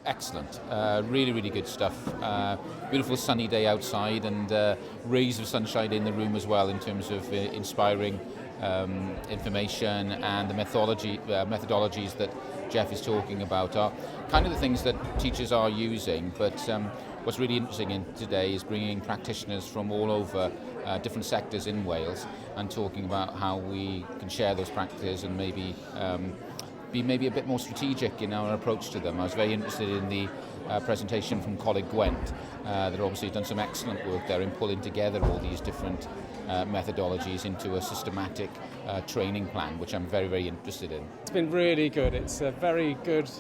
excellent. Really, really good stuff. Beautiful sunny day outside and rays of sunshine in the room as well in terms of inspiring information, and the methodologies that Geoff is talking about are kind of the things that teachers are using, but what's really interesting in today is bringing practitioners from all over different sectors in Wales and talking about how we can share those practices and maybe be maybe a bit more strategic in our approach to them. I was very interested in the presentation from CollegesWales. They've obviously done some excellent work there in pulling together all these different methodologies into a systematic training plan, which I'm very, very interested in. It's been really good. It's a very good,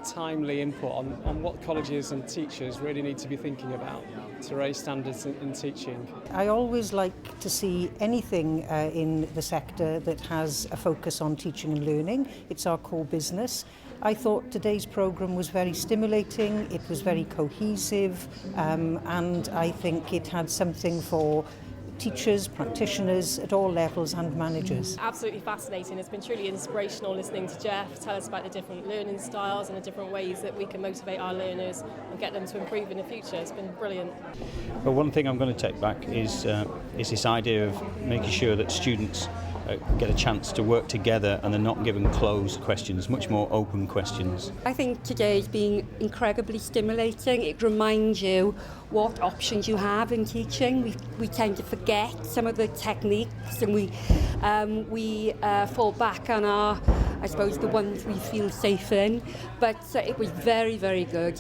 timely input on what colleges and teachers really need to be thinking about to raise standards in teaching. I always like to see anything in the sector that has a focus on teaching and learning. It's our core business. I thought today's programme was very stimulating, it was very cohesive, and I think it had something for teachers, practitioners at all levels and managers. Absolutely fascinating. It's been truly inspirational listening to Geoff tell us about the different learning styles and the different ways that we can motivate our learners and get them to improve in the future. It's been brilliant. Well, one thing I'm going to take back is this idea of making sure that students get a chance to work together and they're not given closed questions, much more open questions. I think today has been incredibly stimulating. It reminds you what options you have in teaching. We tend to forget some of the techniques, and we fall back on our, I suppose, the ones we feel safe in. But it was very, very good.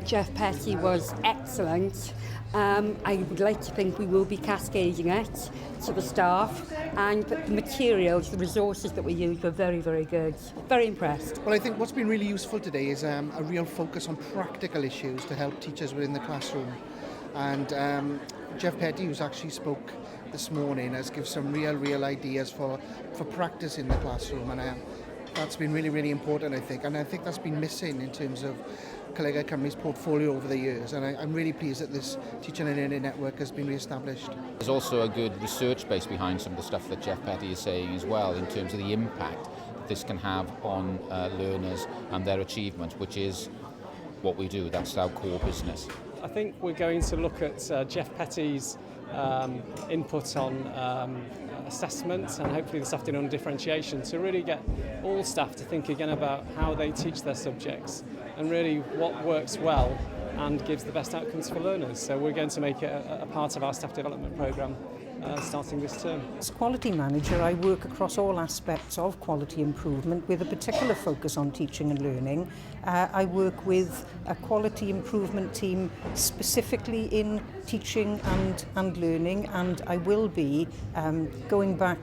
Geoff Petty was excellent. I would like to think we will be cascading it to the staff, and the materials, the resources that we use were very, very good. Very impressed. Well, I think what's been really useful today is a real focus on practical issues to help teachers within the classroom. And Geoff Petty, who's actually spoke this morning, has given some real ideas for practice in the classroom, and that's been really, really important, I think. And I think that's been missing in terms of ColegauCymru's portfolio over the years, and I'm really pleased that this Teaching and Learning Network has been re-established. There's also a good research base behind some of the stuff that Geoff Petty is saying as well, in terms of the impact that this can have on learners and their achievements, which is what we do. That's our core business. I think we're going to look at Geoff Petty's input on assessment, and hopefully this afternoon on differentiation, to really get all staff to think again about how they teach their subjects and really what works well and gives the best outcomes for learners. So we're going to make it a part of our staff development programme starting this term. As quality manager, I work across all aspects of quality improvement with a particular focus on teaching and learning. I work with a quality improvement team specifically in teaching and learning, and I will be going back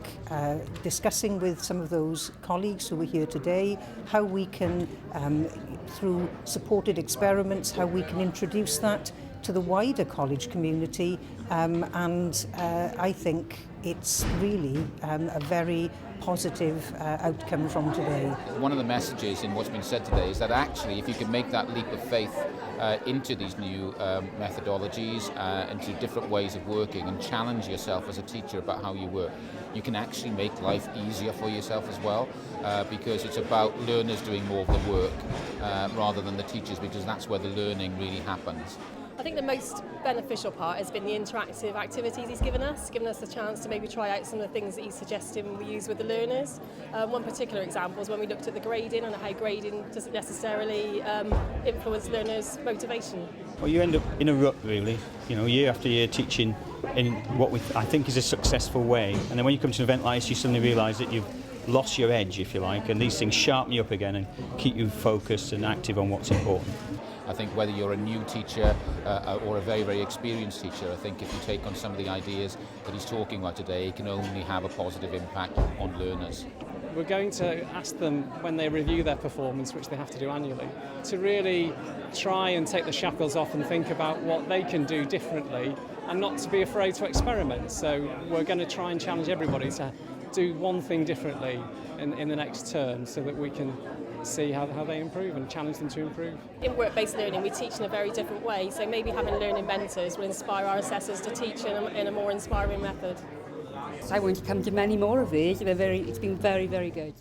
discussing with some of those colleagues who are here today how we can, through supported experiments, how we can introduce that to the wider college community, and I think it's really a very positive outcome from today. One of the messages in what's been said today is that actually if you can make that leap of faith into these new methodologies, into different ways of working, and challenge yourself as a teacher about how you work, you can actually make life easier for yourself as well, because it's about learners doing more of the work rather than the teachers, because that's where the learning really happens. I think the most beneficial part has been the interactive activities he's given us the chance to maybe try out some of the things that he's suggesting we use with the learners. One particular example is when we looked at the grading and how grading doesn't necessarily influence learners' motivation. Well, you end up in a rut, really, year after year teaching in what I think is a successful way, and then when you come to an event like this, you suddenly realise that you've lost your edge, if you like, and these things sharpen you up again and keep you focused and active on what's important. I think whether you're a new teacher or a very, very experienced teacher, I think if you take on some of the ideas that he's talking about today, it can only have a positive impact on learners. We're going to ask them, when they review their performance, which they have to do annually, to really try and take the shackles off and think about what they can do differently, and not to be afraid to experiment. So we're going to try and challenge everybody to do one thing differently in the next term, so that we can see how they improve and challenge them to improve. In work-based learning, we teach in a very different way, so maybe having learning mentors will inspire our assessors to teach in a more inspiring method. I want to come to many more of these. It's been very, very good.